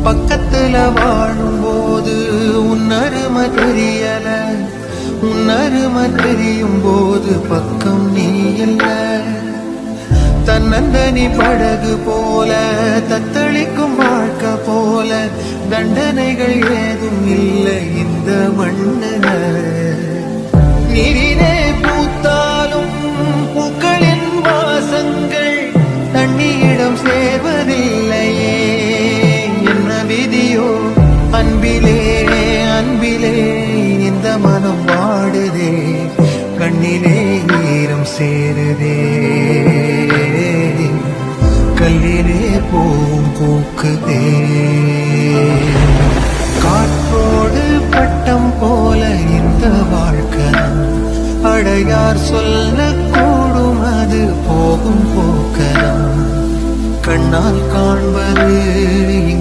பக்கத்துல வாழும்போது உன்னருமை தெரியல, உன்னருமை தெரியும் போது பக்கம் நீ இல்ல. தன்னந்தனி படகு போல தத்தளிக்கும் வாழ்க்கை போல தண்டனைகள் ஏதும் இல்லை இந்த மண்ணுல. நீரிலே பூத்தாலும் பூக்களின் வாசங்கள் தண்ணியிடம் சேர்வதில்லையே. என்ன விதியோ அன்பிலே அன்பிலே இந்த மனம் வாடுதே, கண்ணிலே ஈரம் சேருதே, கல்லிலே போவும் பூக்குதே. காற்றோடு பட்டம் போல இந்த வாழ்க்கை அடையார் சொல்லக்கூடும், அது போகும் போக்கலாம். கண்ணால் காண்பது இங்கு